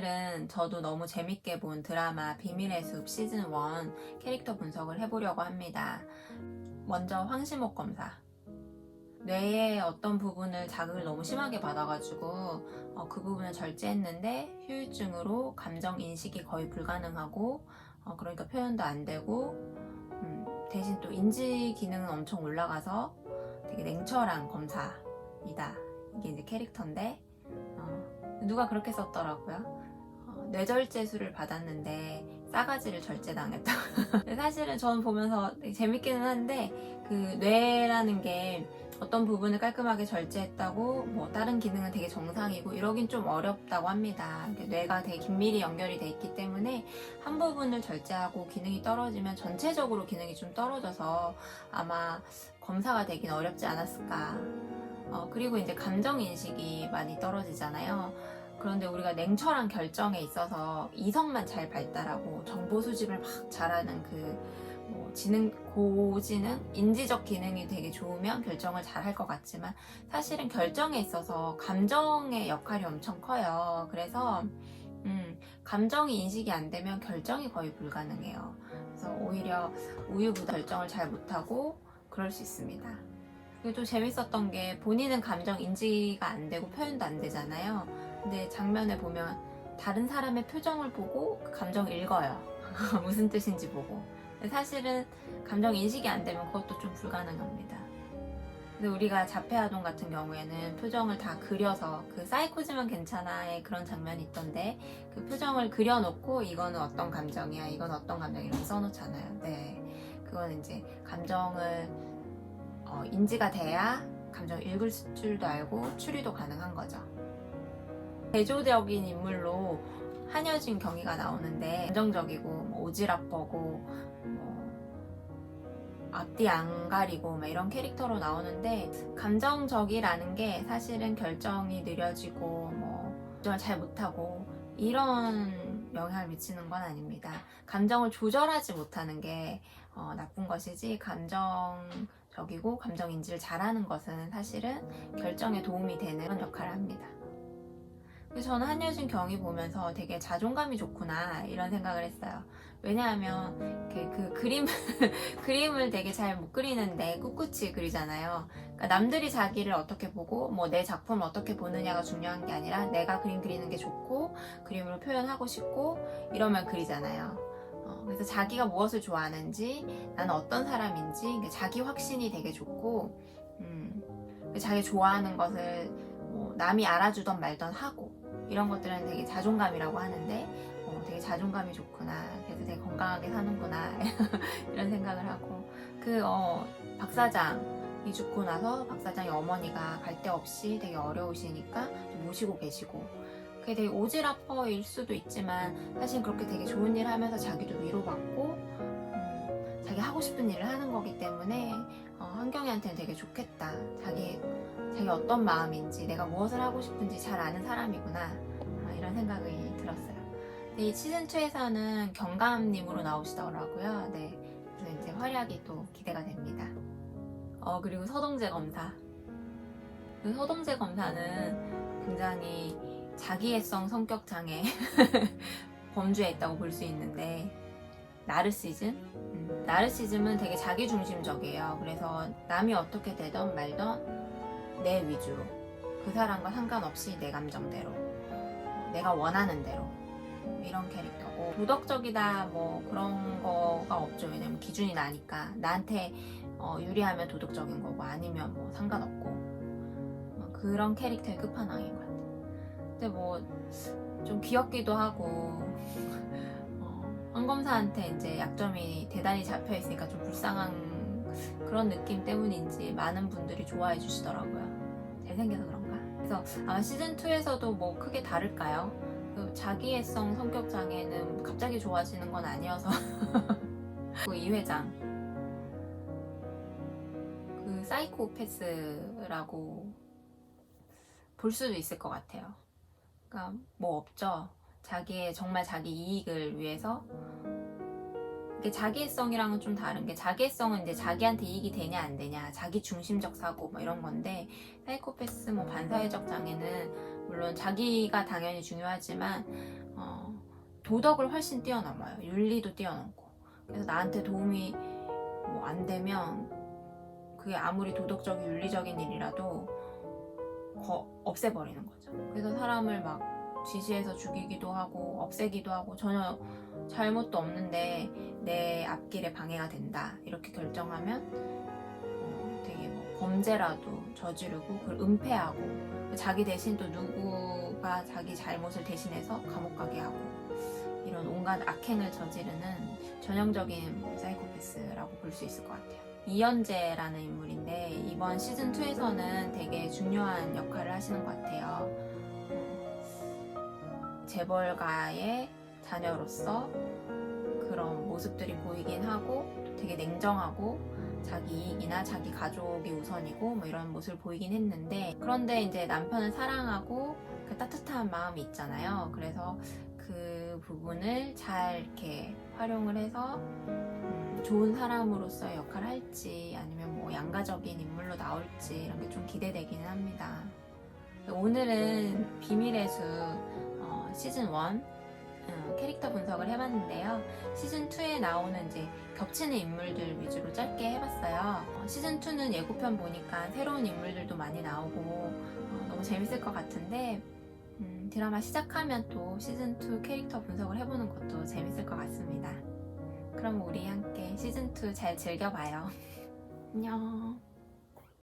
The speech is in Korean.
오늘은 저도 너무 재밌게 본 드라마 비밀의 숲 시즌 1 캐릭터 분석을 해보려고 합니다. 먼저 황시목 검사. 뇌의 어떤 부분을 자극을 너무 심하게 받아가지고 그 부분을 절제했는데 후유증으로 감정 인식이 거의 불가능하고 그러니까 표현도 안 되고 대신 또 인지 기능은 엄청 올라가서 되게 냉철한 검사이다. 이게 이제 캐릭터인데 누가 그렇게 썼더라고요. 뇌절제술을 받았는데 싸가지를 절제당했다고. 사실은 저는 보면서 되게 재밌기는 한데 그 뇌라는 게 어떤 부분을 깔끔하게 절제했다고 뭐 다른 기능은 되게 정상이고 이러긴 좀 어렵다고 합니다. 뇌가 되게 긴밀히 연결이 돼 있기 때문에 한 부분을 절제하고 기능이 떨어지면 전체적으로 기능이 좀 떨어져서 아마 검사가 되긴 어렵지 않았을까. 그리고 이제 감정 인식이 많이 떨어지잖아요. 그런데 우리가 냉철한 결정에 있어서 이성만 잘 발달하고 정보 수집을 막 잘하는 고지능, 인지적 기능이 되게 좋으면 결정을 잘 할 것 같지만 사실은 결정에 있어서 감정의 역할이 엄청 커요. 그래서 감정이 인식이 안 되면 결정이 거의 불가능해요. 그래서 오히려 우유부단 결정을 잘 못하고 그럴 수 있습니다. 그리고 또 재밌었던 게 본인은 감정 인지가 안 되고 표현도 안 되잖아요. 근데 장면에 보면 다른 사람의 표정을 보고 그 감정을 읽어요. 무슨 뜻인지 보고. 근데 사실은 감정 인식이 안 되면 그것도 좀 불가능합니다. 근데 우리가 자폐아동 같은 경우에는 표정을 다 그려서 그 사이코지만 괜찮아의 그런 장면이 있던데 그 표정을 그려놓고 이거는 어떤 감정이야, 이건 어떤 감정이야 이렇게 써놓잖아요. 네, 그건 이제 감정을 인지가 돼야 감정을 읽을 줄도 알고 추리도 가능한 거죠. 대조적인 인물로 한여진 경위가 나오는데 감정적이고 오지랖버고 앞뒤 안 가리고 이런 캐릭터로 나오는데 감정적이라는 게 사실은 결정이 느려지고 결정을 잘 못하고 이런 영향을 미치는 건 아닙니다. 감정을 조절하지 못하는 게 나쁜 것이지 감정적이고 감정 인지를 잘하는 것은 사실은 결정에 도움이 되는 역할을 합니다. 저는 한여진 경위 보면서 되게 자존감이 좋구나 이런 생각을 했어요. 왜냐하면 그 그림을 되게 잘 못 그리는데 꿋꿋이 그리잖아요. 그러니까 남들이 자기를 어떻게 보고 내 작품을 어떻게 보느냐가 중요한 게 아니라 내가 그림 그리는 게 좋고 그림으로 표현하고 싶고 이러면 그리잖아요. 그래서 자기가 무엇을 좋아하는지 나는 어떤 사람인지 자기 확신이 되게 좋고 자기 좋아하는 것을 남이 알아주던 말던 하고 이런 것들은 되게 자존감이라고 하는데 되게 자존감이 좋구나. 그래서 되게 건강하게 사는구나. 이런 생각을 하고 박 사장이 죽고 나서 박 사장의 어머니가 갈 데 없이 되게 어려우시니까 모시고 계시고 그게 되게 오지랖퍼일 수도 있지만 사실 그렇게 되게 좋은 일을 하면서 자기도 위로받고 자기 하고 싶은 일을 하는 거기 때문에 한경이한테는 되게 좋겠다. 자기 어떤 마음인지 내가 무엇을 하고 싶은지 잘 아는 사람이구나 이런 생각이 들었어요. 근데 이 시즌2에서는 경감님으로 나오시더라고요. 네, 그래서 이제 활약이 또 기대가 됩니다. 그리고 서동재 검사. 그 서동재 검사는 굉장히 자기애성 성격 장애 범주에 있다고 볼 수 있는데 나르시즘은 되게 자기중심적이에요. 그래서 남이 어떻게 되던 말던 내 위주로 그 사람과 상관없이 내 감정대로 내가 원하는 대로 이런 캐릭터고 도덕적이다 그런 거가 없죠. 왜냐면 기준이 나니까 나한테 유리하면 도덕적인 거고 아니면 상관없고 그런 캐릭터의 끝판왕인 것 같아요. 근데 좀 귀엽기도 하고 황 검사한테 이제 약점이 대단히 잡혀 있으니까 좀 불쌍한 그런 느낌 때문인지 많은 분들이 좋아해 주시더라고요. 잘생겨서 그런가? 그래서 아마 시즌2에서도 크게 다를까요? 자기애성 성격 장애는 갑자기 좋아지는 건 아니어서 이 회장 사이코패스라고 볼 수도 있을 것 같아요. 그러니까 없죠. 정말 자기 이익을 위해서 이게 자기애성이랑은 좀 다른 게 자기애성은 이제 자기한테 이익이 되냐 안 되냐 자기 중심적 사고 이런 건데 사이코패스 반사회적 장애는 물론 자기가 당연히 중요하지만 도덕을 훨씬 뛰어넘어요. 윤리도 뛰어넘고. 그래서 나한테 도움이 뭐 안 되면 그게 아무리 도덕적인 윤리적인 일이라도 없애버리는 거죠. 그래서 사람을 막 지시해서 죽이기도 하고 없애기도 하고 전혀 잘못도 없는데 내 앞길에 방해가 된다 이렇게 결정하면 되게 뭐 범죄라도 저지르고 그걸 은폐하고 자기 대신 또 누구가 자기 잘못을 대신해서 감옥 가게 하고 이런 온갖 악행을 저지르는 전형적인 사이코패스라고 볼 수 있을 것 같아요. 이연재라는 인물인데 이번 시즌2에서는 되게 중요한 역할을 하시는 것 같아요. 재벌가의 자녀로서 그런 모습들이 보이긴 하고 되게 냉정하고 자기 이익이나 자기 가족이 우선이고 뭐 이런 모습을 보이긴 했는데 그런데 이제 남편을 사랑하고 그 따뜻한 마음이 있잖아요. 그래서 그 부분을 잘 이렇게 활용을 해서 좋은 사람으로서의 역할을 할지 아니면 뭐 양가적인 인물로 나올지 이런 게 좀 기대되기는 합니다. 오늘은 비밀의 숲 시즌 1 캐릭터 분석을 해봤는데요. 시즌 2에 나오는 이제 겹치는 인물들 위주로 짧게 해봤어요. 시즌 2는 예고편 보니까 새로운 인물들도 많이 나오고 너무 재밌을 것 같은데 드라마 시작하면 또 시즌 2 캐릭터 분석을 해보는 것도 재밌을 것 같습니다. 그럼 우리 함께 시즌 2 잘 즐겨봐요. 안녕.